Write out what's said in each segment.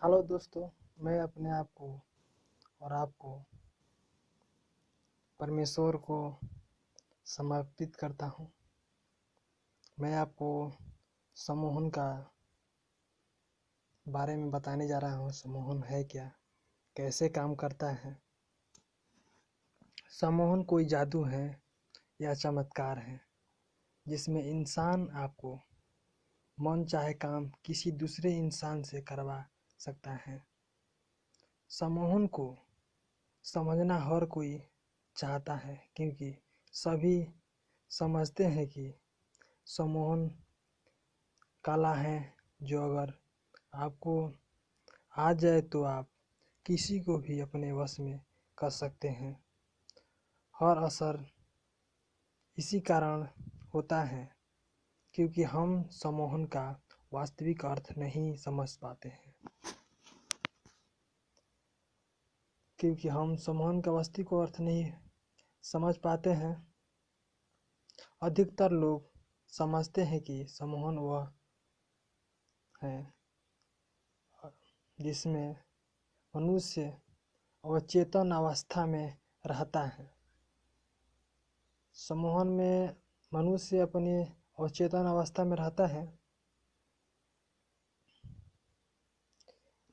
Hello दोस्तों, मैं अपने आप को और आपको परमेश्वर को समर्पित करता हूँ। मैं आपको सम्मोहन का बारे में बताने जा रहा हूँ। सम्मोहन है क्या, कैसे काम करता है। सम्मोहन कोई जादू है या चमत्कार है जिसमें इंसान आपको मन चाहे काम किसी दूसरे इंसान से करवा सकता है। सम्मोहन को समझना हर कोई चाहता है क्योंकि सभी समझते हैं कि सम्मोहन कला है जो अगर आपको आ जाए तो आप किसी को भी अपने वश में कर सकते हैं। हर असर इसी कारण होता है क्योंकि हम सम्मोहन का वास्तविक अर्थ नहीं समझ पाते हैं। क्योंकि हम सम्मोहन का वास्तविक अर्थ नहीं समझ पाते हैं, अधिकतर लोग समझते हैं कि सम्मोहन वह है जिसमें मनुष्य अवचेतन अवस्था में रहता है। सम्मोहन में मनुष्य अपनी अवचेतन अवस्था में रहता है,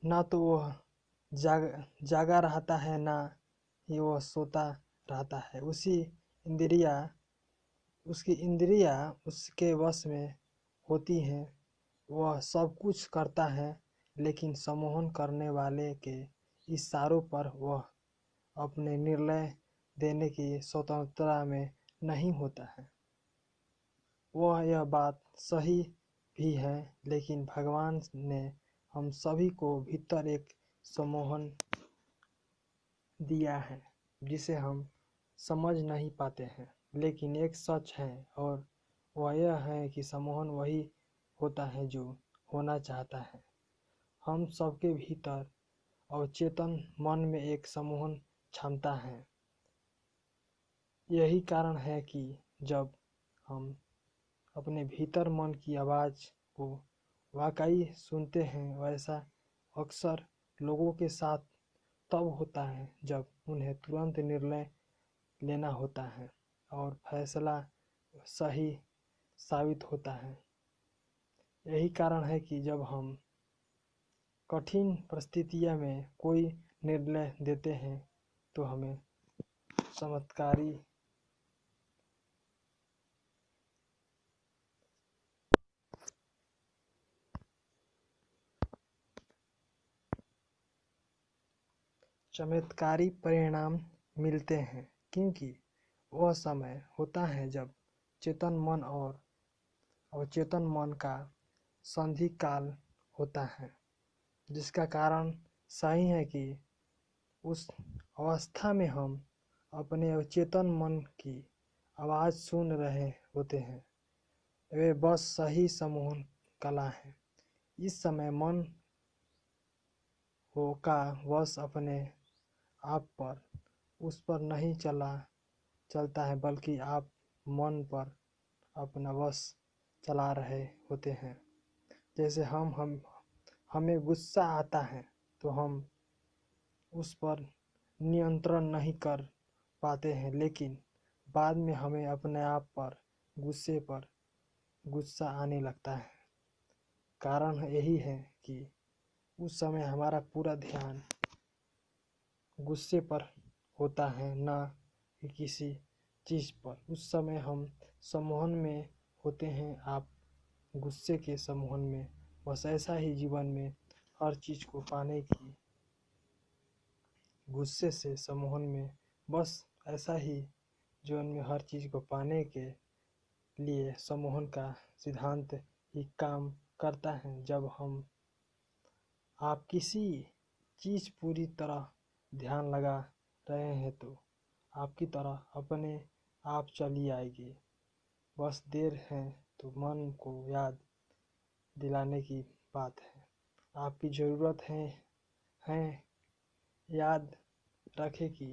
ना तो वह जागा रहता है ना ही वह सोता रहता है। उसकी इंद्रियां उसके वश में होती हैं, वह सब कुछ करता है, लेकिन सम्मोहन करने वाले के इशारों पर वह अपने निर्णय देने की स्वतंत्रता में नहीं होता है। वह यह बात सही भी है, लेकिन भगवान ने हम सभी को भीतर एक सम्मोहन दिया है जिसे हम समझ नहीं पाते हैं। लेकिन एक सच है और वह यह है कि सम्मोहन वही होता है जो होना चाहता है। हम सबके भीतर अवचेतन मन में एक सम्मोहन क्षमता है। यही कारण है कि जब हम अपने भीतर मन की आवाज़ को वाकई सुनते हैं, वैसा अक्सर लोगों के साथ तब होता है जब उन्हें तुरंत निर्णय लेना होता है और फैसला सही साबित होता है। यही कारण है कि जब हम कठिन परिस्थितियों में कोई निर्णय देते हैं तो हमें चमत्कारी परिणाम मिलते हैं, क्योंकि वह समय होता है जब चेतन मन और अवचेतन मन का संधि काल होता है, जिसका कारण सही है कि उस अवस्था में हम अपने अवचेतन मन की आवाज़ सुन रहे होते हैं। वे बस सही सम्मोहन कला है। इस समय मन हो का वश अपने आप पर उस पर नहीं चलता है, बल्कि आप मन पर अपना वश चला रहे होते हैं। जैसे हमें गुस्सा आता है तो हम उस पर नियंत्रण नहीं कर पाते हैं, लेकिन बाद में हमें अपने आप पर गुस्सा आने लगता है। कारण यही है कि उस समय हमारा पूरा ध्यान गुस्से पर होता है, ना कि किसी चीज़ पर। उस समय हम सम्मोहन में होते हैं, आप गुस्से के सम्मोहन में। बस ऐसा ही जीवन में हर चीज़ को पाने की गुस्से से सम्मोहन में, बस ऐसा ही जीवन में हर चीज़ को पाने के लिए सम्मोहन का सिद्धांत ही काम करता है। जब आप किसी चीज़ पूरी तरह ध्यान लगा रहे हैं तो आपकी तरह अपने आप चली आएगी। बस देर है तो मन को याद दिलाने की बात है। आपकी ज़रूरत है याद रखें कि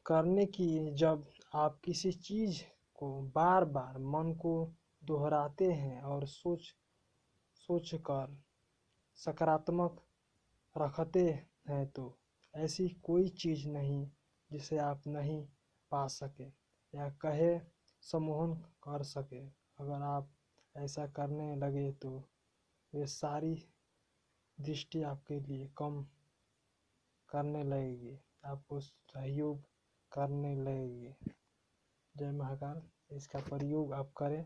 करने की। जब आप किसी चीज़ को बार बार मन को दोहराते हैं और सोच कर सकारात्मक रखते हैं तो ऐसी कोई चीज़ नहीं जिसे आप नहीं पा सके या कहे सम्मोहन कर सके। अगर आप ऐसा करने लगे तो ये सारी दृष्टि आपके लिए कम करने लगेगी, आपको सहयोग करने लगेगी। जय महाकाल। इसका प्रयोग आप करें।